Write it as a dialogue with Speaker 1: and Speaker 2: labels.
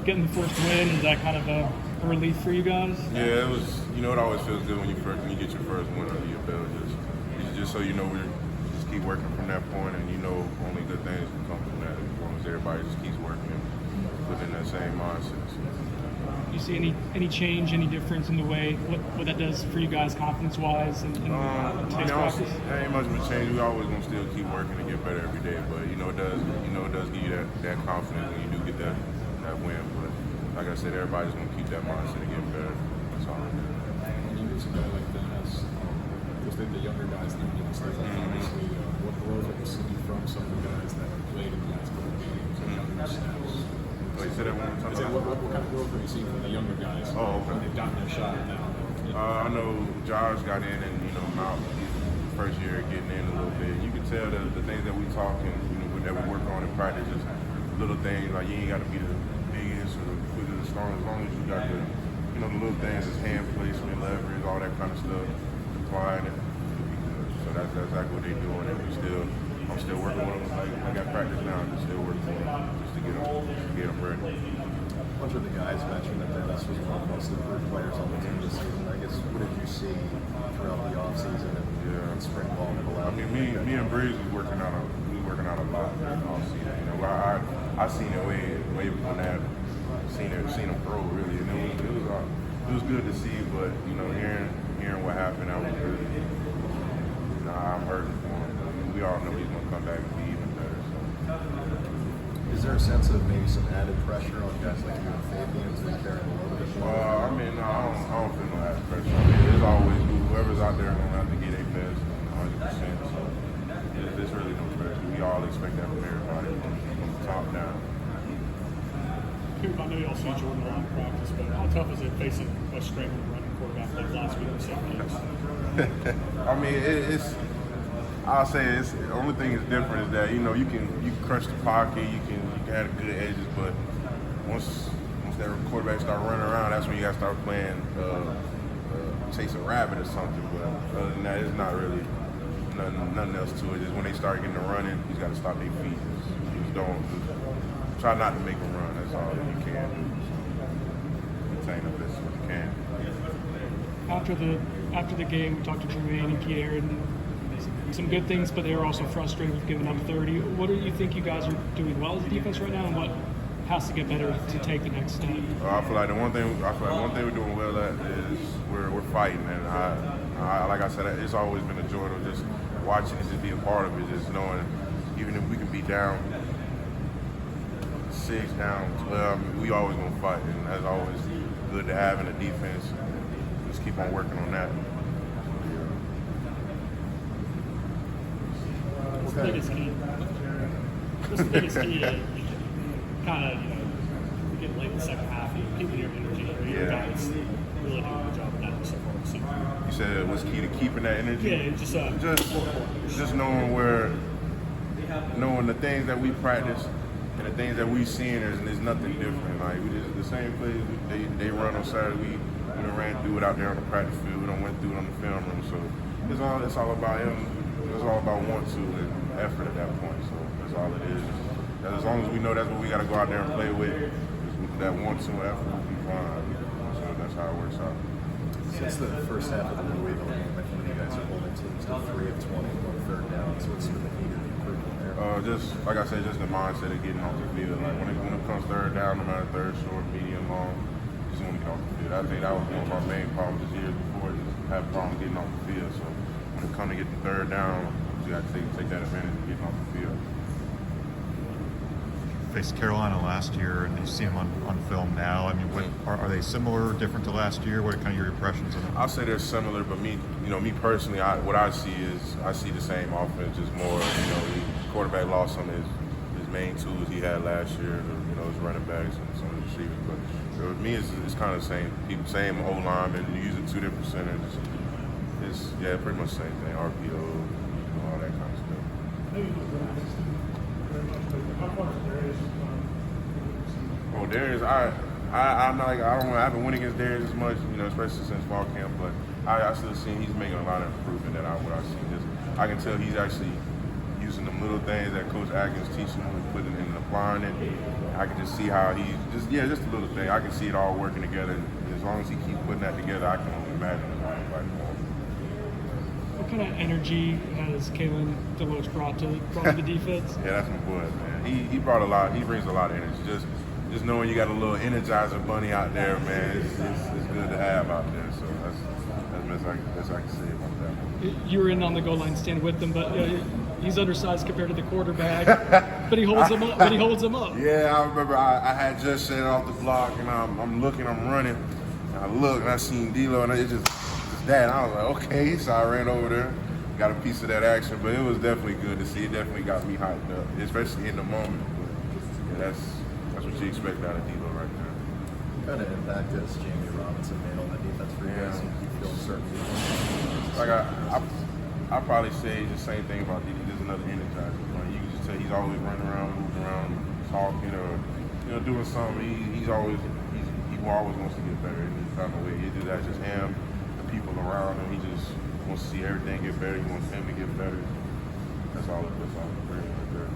Speaker 1: getting the first win, is that kind of a relief for you guys?
Speaker 2: Yeah, it was. You know, it always feels good when you get your first win under your belt. Just so you know, we just keep working from that point, and you know, only good things can come from that as long as everybody just keeps working within that same mindset. So.
Speaker 1: Do you see any change, any difference in the way what that does for you guys confidence-wise in today's practice?
Speaker 2: There ain't much of a change. We always gonna still keep working to get better every day, but it does give you that confidence when you do get that win. But like I said, everybody's gonna keep that mindset and get better. That's all.
Speaker 3: When you lose a guy like that, within the younger guys that you start obviously, what growth have you seen from some of the guys that have played in the last couple of games and younger snaps?
Speaker 2: Wait, say that one more time.
Speaker 3: What kind of growth have you seen from the younger guys?
Speaker 2: Oh, okay.
Speaker 3: When they've gotten their shot now.
Speaker 2: I know Josh got in and out first year getting in a little bit. You can tell the things that we talk and that we work on in practice, just little things like you ain't got to be the biggest or the quickest or strongest, as long as you got the the little things, as hand placement, leverage, all that kind of stuff, applying it. So that's exactly what they're doing, and I'm still working with them. Like, I got practice now, I'm still working with them just to get them ready.
Speaker 4: A bunch of the guys mentioned that Dennis was one of the most improved players on the team this season. I guess, what did you see throughout the offseason and spring ball and all?
Speaker 2: I mean, me and Breeze was working out a lot in the offseason. I seen it way before that. Seen him grow really, and it was good to see. But hearing what happened, I was really I'm hurting for him. I mean, we all know he's gonna come back and be even better. So.
Speaker 4: Is there a sense of maybe some added pressure on guys like you and Fabian to carry a little bit more?
Speaker 2: I mean, no, I don't feel no added pressure. I mean, there's always whoever's out there gonna have to get their best 100%. So there's really no pressure. We all expect that from everybody from the top down.
Speaker 1: I know you all see Jordan a lot in practice, but how tough is it facing a straight-line running quarterback like last week in the same games?
Speaker 2: I mean, I'll say it's the only thing that's different is that you can crunch the pocket, you can have good edges, but once that quarterback start running around, that's when you got to start playing chase a rabbit or something. But other than that, it's not really nothing else to it. Just when they start getting to running, you got to stop their feet. Try not to make them run. That's all that you can do. Contain them as you can.
Speaker 1: After the game, we talked to Jermaine and Pierre, and some good things, but they were also frustrated with giving up 30. What do you think you guys are doing well as a defense right now, and what has to get better to take the next step?
Speaker 2: I feel like one thing we're doing well at is we're fighting, and I like I said, it's always been a joy to just watching it, just be a part of it, just knowing even if we can be down 6, down 12, we always gonna fight, and that's always good to have in the defense. Just keep on working on that.
Speaker 1: What's the biggest key? What's the biggest key to kind of get late in the second half, keeping your energy? Your guys really doing a good job of that so far this season.
Speaker 2: You said what's key to keeping that energy?
Speaker 1: Yeah,
Speaker 2: just knowing the things that we practice. And the things that we've seen, there's nothing different. Like the same plays they run on Saturday, we ran through it out there on the practice field. We went through it on the film room. So it's all about him. It's all about want to and effort at that point. So that's all it is. And as long as we know that's what we got to go out there and play with, that want to effort, we'll be fine. So that's how it works out.
Speaker 4: Since the first half of the Louisville game, I think you guys are holding teams to 3 of 20 on third down. So what's the key to the improvement there?
Speaker 2: Just like I said, just the mindset of getting off the field. Like when it comes third down, no matter third, short, medium, long, just want to get off the field. I think that was one of our main problems this year before, just have a problem getting off the field. So when it comes to get the third down, you got to take that advantage of getting off the field.
Speaker 5: Faced Carolina last year, and you see them on film now. I mean, are they similar, different to last year? What are kind of your impressions of them?
Speaker 2: I'll say they're similar, but me personally, what I see is I see the same offense, just more. The quarterback lost some of his main tools he had last year, his running backs and some of the receivers. But with me, it's kind of the same O lineman. You're using 2 different centers. It's pretty much the same thing. RPO, all that kind of stuff. Oh, Darius, I haven't won against Darius as much, especially since fall camp. But I still see he's making a lot of improvement what I've seen. I can tell he's actually using them little things that Coach Atkins teaching him and putting it and applying it. I can just see how he's just a little thing. I can see it all working together. And as long as he keeps putting that together, I can only imagine like more.
Speaker 1: What kind of energy has Kalen Deloach brought to the defense?
Speaker 2: Yeah, that's my boy, man. He brought a lot. He brings a lot of energy. Just knowing you got a little Energizer bunny out there, man, it's good to have out there. So that's best I can say about that.
Speaker 1: You were in on the goal line stand with him, but he's undersized compared to the quarterback. But he holds him up.
Speaker 2: Yeah, I remember I had just set off the block, and I'm looking, I'm running. And I look, and I seen D-Lo, and it just that. I was like, okay. So I ran over there, got a piece of that action. But it was definitely good to see. It definitely got me hyped up, especially in the moment. But yeah, that's what you expect out of D-Lo right there.
Speaker 4: What kind of impact has Jamie Robinson made on the defense for you guys? You feel certain?
Speaker 2: Like I probably say the same thing about D-Lo. There's another energizer. Like, you can just tell he's always running around, moving around, talking, or doing something. He always wants to get better. And he's found a way. Either that's just him, the people around him. He just wants to see everything get better. He wants him to get better. That's all. That's all. Right there.